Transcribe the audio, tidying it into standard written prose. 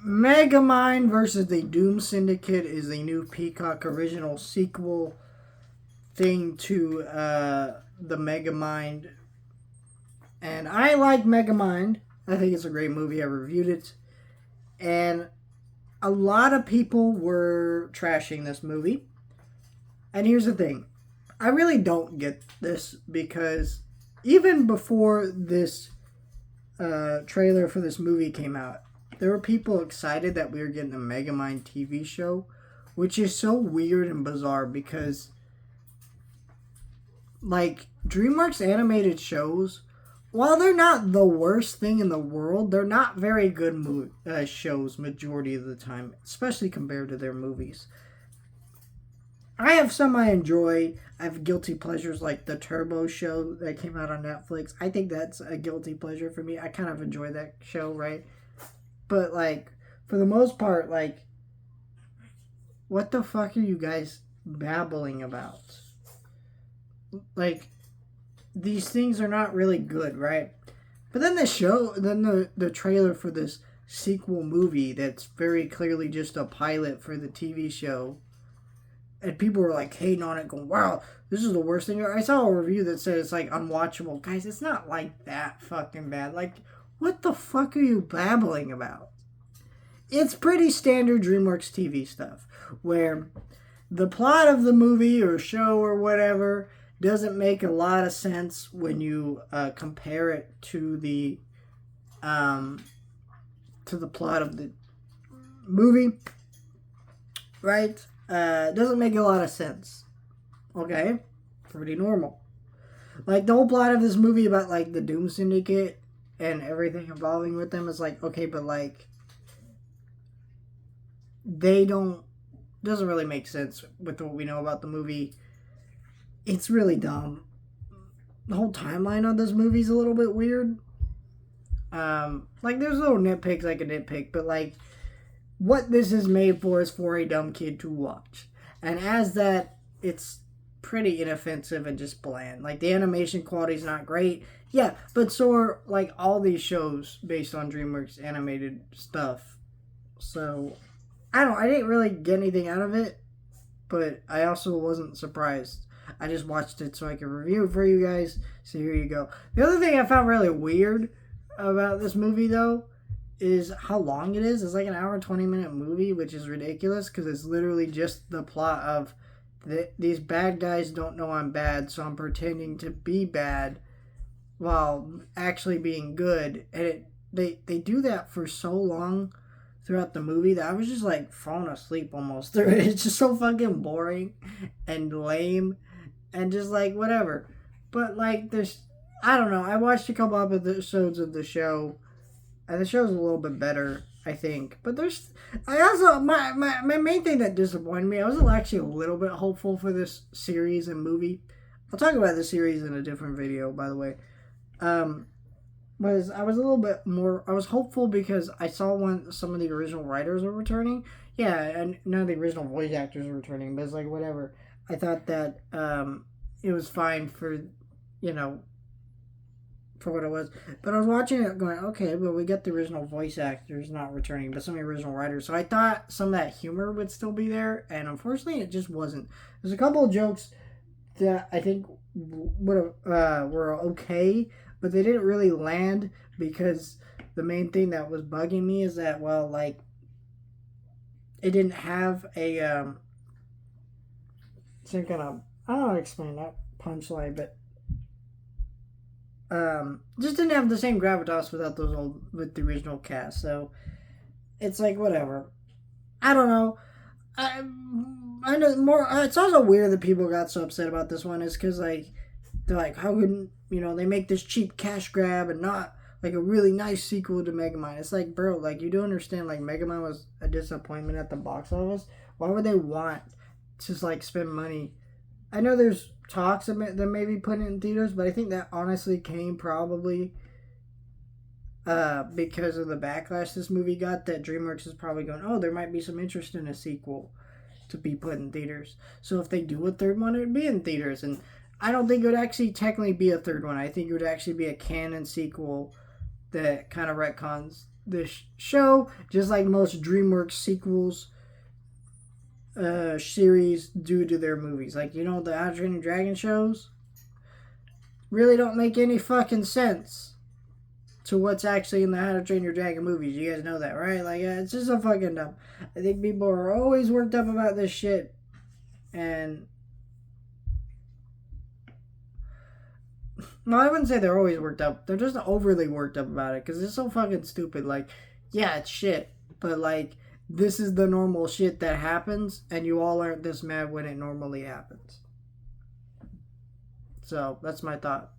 Megamind versus the Doom Syndicate is the new Peacock original sequel thing to the Megamind. And I like Megamind. I think it's a great movie. I reviewed it. And a lot of people were trashing this movie. And here's the thing. I really don't get this because even before this trailer for this movie came out, there were people excited that we were getting a Megamind TV show, which is so weird and bizarre because, like, DreamWorks animated shows, while they're not the worst thing in the world, they're not very good shows majority of the time, especially compared to their movies. I have some I enjoy. I have guilty pleasures like the Turbo show that came out on Netflix. I think that's a guilty pleasure for me. I kind of enjoy that show, right? But, like, for the most part, like, what the fuck are you guys babbling about? Like, these things are not really good, right? But then the trailer for this sequel movie that's very clearly just a pilot for the TV show, and people were like hating on it, going, wow, this is the worst thing. I saw a review that said it's like unwatchable. Guys, it's not like that fucking bad. Like, what the fuck are you babbling about? It's pretty standard DreamWorks TV stuff, where the plot of the movie or show or whatever doesn't make a lot of sense when you compare it to the plot of the movie, right? Doesn't make a lot of sense. Okay? Pretty normal. Like, the whole plot of this movie about, like, the Doom Syndicate and everything involving with them is like, okay, but, like, doesn't really make sense with what we know about the movie. It's really dumb. The whole timeline on this movie is a little bit weird. Like, there's little nitpicks I could nitpick, but, like, what this is made for is for a dumb kid to watch. And as that, it's pretty inoffensive and just bland. Like, the animation quality is not great. Yeah, but so are, like, all these shows based on DreamWorks animated stuff. So, I didn't really get anything out of it, but I also wasn't surprised. I just watched it so I could review it for you guys. So here you go. The other thing I found really weird about this movie, though, is how long it is. It's like an hour and 20-minute movie, which is ridiculous because it's literally just the plot of these bad guys don't know I'm bad, so I'm pretending to be bad while actually being good. And they do that for so long throughout the movie that I was just like falling asleep almost through it. It's just so fucking boring and lame and just like whatever. But like I don't know. I watched a couple episodes of the show, and the show's a little bit better, I think. But my main thing that disappointed me, I was actually a little bit hopeful for this series and movie. I'll talk about the series in a different video, by the way. Was I was a little bit more, I was hopeful because I saw some of the original writers were returning. Yeah, and none of the original voice actors were returning, but it's like, whatever. I thought that it was fine for, for what it was. But I was watching it going, okay, well, we got the original voice actors not returning, but some of the original writers. So I thought some of that humor would still be there, and unfortunately it just wasn't. There's a couple of jokes that I think were okay, but they didn't really land because the main thing that was bugging me is that, well, like, it didn't have a some kind of, I don't know how to explain that punchline, but just didn't have the same gravitas with the original cast. So it's like, whatever. I don't know. I know more. It's also weird that people got so upset about this one is because, like, they're like, how can they make this cheap cash grab and not like a really nice sequel to Megamind? It's like, bro, like, you don't understand. Like, Megamind was a disappointment at the box office. Why would they want to like spend money? I know there's talks of it, they may be putting it in theaters, but I think that honestly came probably because of the backlash this movie got. That DreamWorks is probably going, oh, there might be some interest in a sequel to be put in theaters. So if they do a third one, it would be in theaters. And I don't think it would actually technically be a third one. I think it would actually be a canon sequel that kind of retcons this show, just like most DreamWorks sequels series do to their movies. Like, you know, the How to Train Your Dragon shows really don't make any fucking sense to what's actually in the How to Train Your Dragon movies. You guys know that, right? Like, it's just so fucking dumb. I think people are always worked up about this shit, and well, I wouldn't say they're always worked up. They're just overly worked up about it because it's so fucking stupid. Like, yeah, it's shit, but like, this is the normal shit that happens, and you all aren't this mad when it normally happens. So that's my thought.